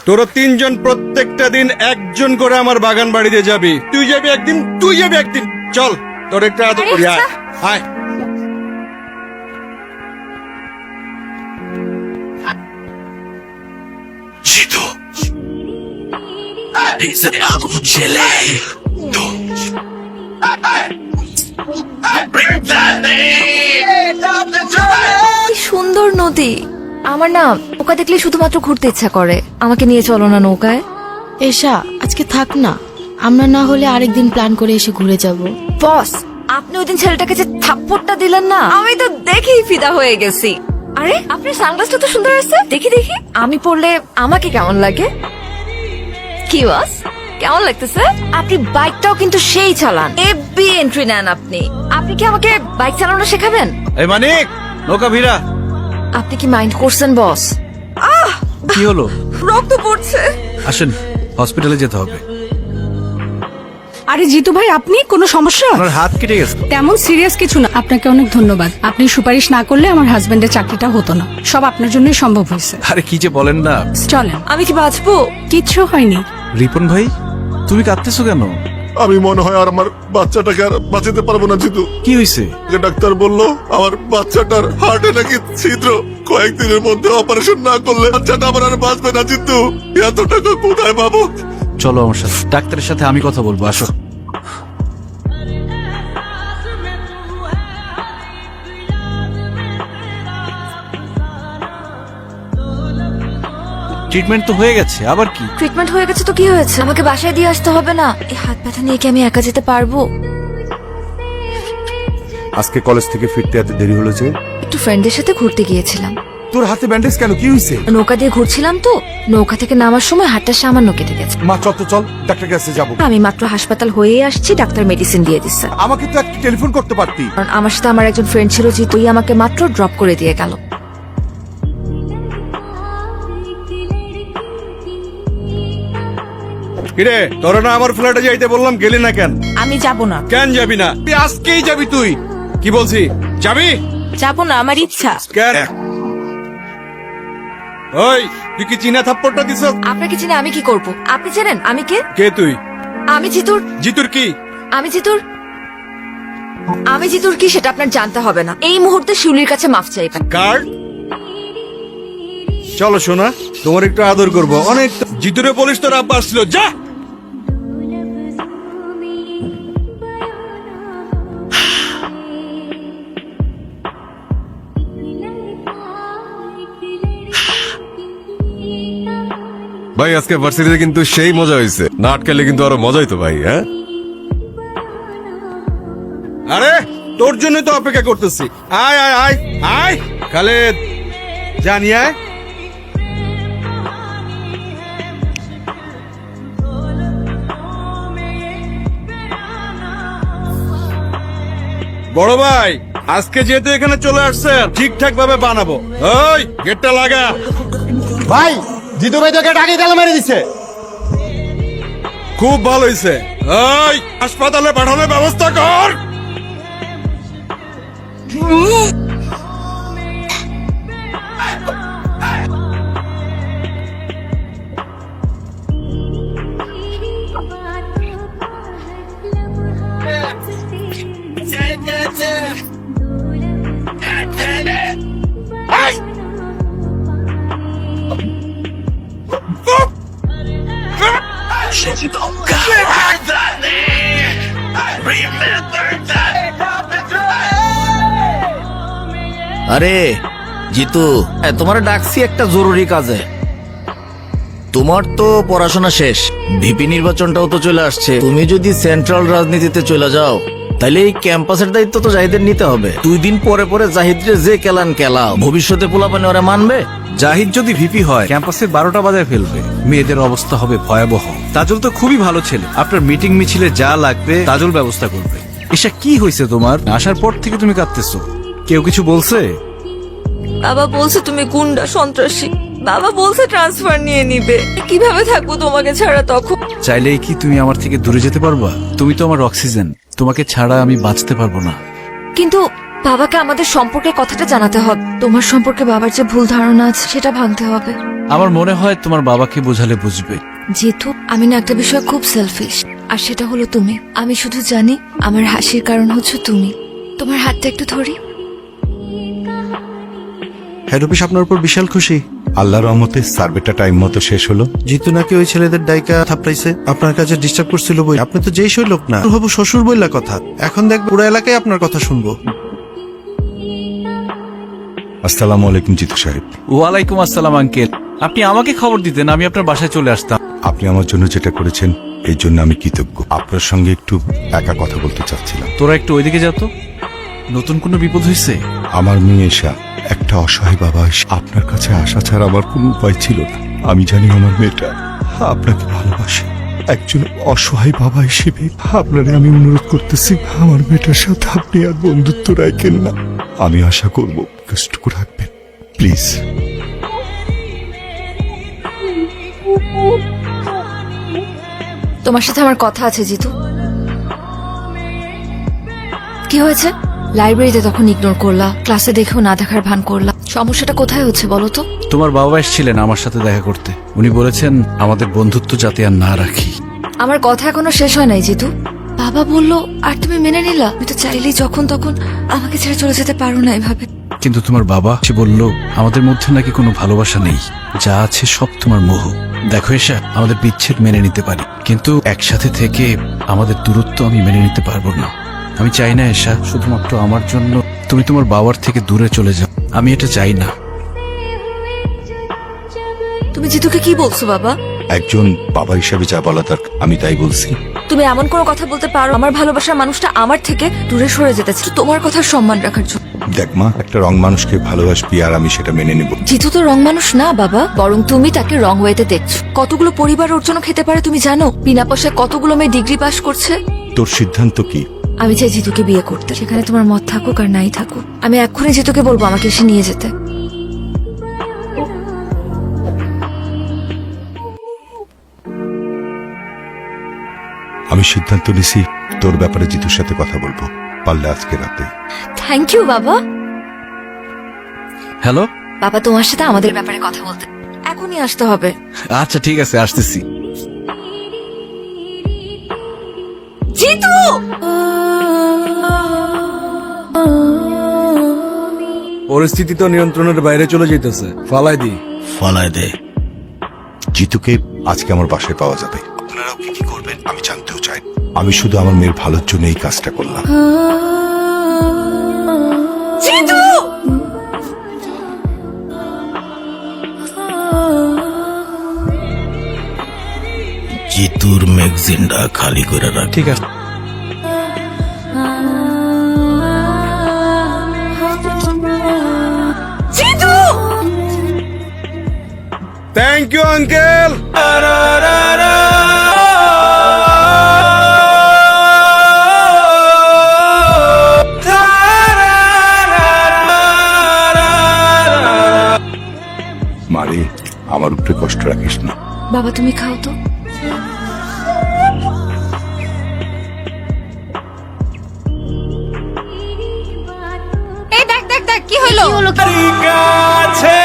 তোরা তিনজন প্রত্যেকটা দিন একজন করে আমার বাগান বাড়িতে যাবি। তুই যাবি একদিন, তুই যাবি একদিন। চল তোর একটা আদর করি। আয় আয়। জিতু আগুন ছেলে কি সুন্দর নদী। আমার না নৌকা দেখলে শুধুমাত্র ঘুরতে ইচ্ছা করে। আমাকে নিয়ে চলো না নৌকায়। এশা আজকে থাক না, আমরা না হলে আরেকদিন প্ল্যান করে এসে ঘুরে যাব। বস, আপনি ওই দিন ছেলেটাকে যে থাপ্পড়টা দিলেন না, আমি তো দেখেই ফিদা হয়ে গেছি। আরে আপনার সানগ্লাসটা তো সুন্দর আছে, দেখি দেখি আমি পরলে আমাকে কেমন লাগে। কি বস, কেমন লাগতেছে? আপনি বাইকটাও কিন্তু সেই চালান, এবি এন্ট্রি নেন আপনি। আপনি কি আমাকে বাইক চালানো শেখাবেন? এই মানিক, নৌকা ভিড়া। আপনি কি মাইন্ড করছেন বস? কি হলো? রক্ত পড়ছে। আসেন, হসপিটালে যেতে হবে। আরে জিতু ভাই, আপনি কোনো সমস্যা? আপনার হাত কেটে গেছে। তেমন সিরিয়াস কিছু না। আপনাকে অনেক ধন্যবাদ। আপনি সুপারিশ না করলে আমার হাজবেন্ডের চাকরিটা হতো না। সব আপনার জন্যই সম্ভব হয়েছে। আরে কি যে বলেন না। চলেন। আমি কি বাঁচবো? কিচ্ছু হয়নি। রিপন ভাই, তুমি কাঁদতেছো কেন? আমি মনে হয় আর আমার বাচ্চাটাকে আর বাঁচাতে পারবো না জিতু। কি হয়েছে? ডাক্তার বললো আমার বাচ্চাটার হার্টে নাকি ছিদ্র, কয়েকদিনের মধ্যে অপারেশন না করলে বাচ্চাটা আমার আর বাঁচবে না জিতু। এত টাকা কোথায় পাবো? চলো আমার সাথে, ডাক্তারের সাথে আমি কথা বলবো। আসো। ট্রিটমেন্ট তো হয়ে গেছে, আবার কি? ট্রিটমেন্ট হয়ে গেছে তো কি হয়েছে? আমাকে বাসায় দিয়ে আসতে হবে না? এই হাত ব্যথা নিয়ে কি আমি একা যেতে পারবো? আজকে কলেজ থেকে ফিরতে এত দেরি হলো যে? একটু ফ্রেন্ডদের সাথে ঘুরতে গিয়েছিলাম। তোর হাতে ব্যান্ডেজ কেন, কি হয়েছে? নৌকা দিয়ে ঘুরছিলাম তো, নৌকা থেকে নামার সময় হাতটা সামান্য কেটে গেছে। মা চল তো, চল ডাক্তার কাছে যাবো। আমি মাত্র হাসপাতাল হয়েই আসছি, ডাক্তার মেডিসিন দিয়ে দিচ্ছে। আমাকে তো একটা টেলিফোন করতে পারতি। কারণ আমার সাথে আমার একজন ফ্রেন্ড ছিল, জিতুই আমাকে মাত্র ড্রপ করে দিয়ে গেল। কিরে, তোরা না আমার ফ্ল্যাটে যাইতে বললাম, গেলি না কেন? আমি যাব না। কেন যাবি না? তুই আজকেই যাবি। তুই কি বলছি, যাবি? যাব না, আমার ইচ্ছা। কেন? ওই, তুই কি চীনা থাপ্পড়টা দিছ? আপনাকে চিনে আমি কি করব? আপনি জানেন আমি কে? কে তুই? আমি জিতুর। জিতুর কি? আমি জিতুর কি সেটা আপনার জানতে হবে না। এই মুহূর্তে শিউলির কাছে মাফ চাইবেন। কার্ড? চলো শোনা, তোমার একটু আদর করবো। অনেক জিতুরে বলিস তোর আব্বা আসছিল। যা। ভাই আজকে ভার্সিটিতে কিন্তু সেই মজা হয়েছে। না আটকালে কিন্তু আরো মজা হইতো ভাই। হ্যাঁ, আরে তোর জন্য তো অপেক্ষা করতেছি। আয় আয় আয় আয় খালেদ, জানি আয়। বড় ভাই, আজকে যেহেতু এখানে চলে আসছেন, ঠিকঠাক ভাবে বানাবো। ওই গেটটা লাগা। ভাই, জিতু ভাই তোকে ডাকি তালা মেরে দিছে। খুব ভালো হয়েছে। ওই হাসপাতালে পাঠানোর ব্যবস্থা কর। আরে জিতু, তোমার ডাকছি একটা জরুরি কাজে। তোমার তো পড়াশোনা শেষ, ভিপি নির্বাচনটাও তো চলে আসছে। তুমি যদি সেন্ট্রাল রাজনীতিতে চলে যাও, তাহলে এই ক্যাম্পাসের দায়িত্ব তো জাহিদের নিতে হবে। 2 দিন পরে পরে জাহিদরে যে কেলান কেলাও, ভবিষ্যতে পোলাপানি ওরা মানবে? জাহিদ যদি ভিপি হয়, ক্যাম্পাসে 12টা বাজায় ফেলবে। মেয়েদের অবস্থা হবে ভয়াবহ। তাজল তো খুবই ভালো ছেলে, আপনার মিটিং মিছিলে যা লাগবে তাজল ব্যবস্থা করবে। এসা কি হয়েছে তোমার? আসার পর থেকে তুমি কাঁদতেছো। কেউ কিছু বলছে? বাবা বলছে তুমি গুন্ডা, সন্ত্রাসী। বাবা বলছে ট্রান্সফার নিয়ে নিবে। কিভাবে থাকবো তোমাকে ছাড়া তখন? চাইলেই কি তুমি আমার থেকে দূরে যেতে পারবা? তুমি তো আমার অক্সিজেন, তোমাকে ছাড়া আমি বাঁচতে পারবো না। কিন্তু বাবাকে আমাদের সম্পর্কের কথাটা জানাতে হবে। তোমার সম্পর্কে বাবার যে ভুল ধারণা আছে সেটা ভাঙতে হবে। আমার মনে হয় তোমার বাবাকে বোঝালে বুঝবে। যেহেতু আমি না একটা বিষয় খুব সেলফিশ, আর সেটা হলো তুমি। আমি শুধু জানি আমার হাসির কারণ হচ্ছে তুমি। তোমার হাতটা একটু ধরি। হেড অফিস আপনার উপর বিশাল খুশি। আল্লাহর রহমতে সার্ভেটা টাইম মতো শেষ হলো। জিতু নাকি ওই ছেলেদের ডাইকা থাপড়াইছে, আপনার কাছে ডিস্টার্ব করছিল বই। আপনি তো যেই সই লোক না, হবু শ্বশুর বইলা কথা। এখন দেখ পুরো এলাকায় আপনার কথা শুনবো। আসসালামু আলাইকুম জিতু সাহেব। ওয়ালাইকুম আসসালাম আঙ্কেল। আপনি আমাকে খবর দিতেন, আমি আপনার বাসায় চলে আসতাম। আপনি আমার জন্য যেটা করেছেন এর জন্য আমি কৃতজ্ঞ। আপনার সঙ্গে একটু একা কথা বলতে চাচ্ছিলাম। তোরা একটু ওইদিকে যা তো। নতুন কোনো বিপদ হয়েছে? আমার মেয়ে এসা একটা অসহায় বাবা এসে আপনার কাছে আসা ছাড়া আমার কোনো উপায় ছিল না। আমি জানি আমার মেয়েটা আপনাকে ভালোবাসে। একজন অসহায় বাবা হিসেবে আপনারে আমি অনুরোধ করতেছি, আমার মেয়েটার সাথে আপনি আর বন্ধুত্ব রাখেন না। আমি আশা করব কষ্টটুকু রাখবেন প্লিজ। তোমার সাথে আমার কথা আছে জিতু। কি হয়েছে? লাইব্রেরিতে তখন ইগনোর করলা, ক্লাসে দেখেও না দেখার ভান করলা। সমস্যাটা কোথায় হচ্ছে বলো তো? তোমার বাবা এসেছিলেন আমার সাথে দেখা করতে। উনি বলেছেন আমাদের বন্ধুত্ব যাতে আর না রাখি। আমার কথা এখনো শেষ হয় নাই জিতু। বাবা বললো আর তুমি মেনে নিলা। আমি তো চাইলেই যখন তখন আমাকে ছেড়ে চলে যেতে পারো না এভাবে। কিন্তু তোমার বাবা সে বলল আমাদের মধ্যে নাকি কোনো ভালোবাসা নেই, যা আছে সব তোমার মোহ। দেখো এসা, আমাদের বিচ্ছেদ মেনে নিতে পারি, কিন্তু একসাথে থেকে আমাদের দূরত্ব আমি মেনে নিতে পারবো না। আমি চাই না এসা শুধুমাত্র আমার জন্য তুমি তোমার বাবার থেকে দূরে চলে যাও। আমি এটা চাই না। তুমি জিতুকে কি বলছো বাবা? একজন বাবা হিসাবে যা বলা তার আমি তাই বলছি। তুমি এমন কোনো কথা বলতে পারো আমার ভালোবাসার মানুষটা আমার থেকে দূরে সরে যেতে চায় তোমার কথার সম্মান রাখার জন্য? দেখ মা, একটা রং মানুষকে ভালোবাসবি আর আমি সেটা মেনে নেব। জিতু তো রং মানুষ না বাবা, বরং তুমি তাকে রং ওয়েতে দেখছো। কতগুলো পরিবার ওর জন্য খেতে পারে তুমি জানো? বিনা পয়সায় কতগুলো মেয়ে ডিগ্রি পাস করছে। তোর সিদ্ধান্ত কি? আমি চাই জিতুকে বিয়ে করতে, সেখানে তোমার মত থাকুক আর নাই থাকুক। আমি এক্ষুনি জিতুকে বলবো আমাকে এসে নিয়ে যেতে। আমি সিদ্ধান্ত নিছি তোর ব্যাপারে জিতুর সাথে কথা বলবো, পারলে আজকে রাতে। থ্যাংক ইউ বাবা। হ্যালো বাবা, তোমার সাথে আমাদের ব্যাপারে কথা বলতে এখনই আসতে হবে। আচ্ছা ঠিক আছে, আসতেছি। জিতু! পরিস্থিতি তো নিয়ন্ত্রণের বাইরে চলে যেতেছে। ফালাই দি। ফালায় দে। জিতুকে আজকে আমার বাসায় পাওয়া যাবে। আপনারাও কি কি করবেন আমি জানতেও চাই। আমি শুধু আমার মেয়ের ভালোর জন্য এই কাজটা করলাম। জিতু! জিতুর ম্যাগজিনটা খালি করে রাখ। ঠিক আছে। জিতু! Thank you uncle. মারে, আমার উপরে কষ্ট রাখিস না। বাবা তুমি খাও তো। এই দেখ দেখ দেখ কি হলো? কাছে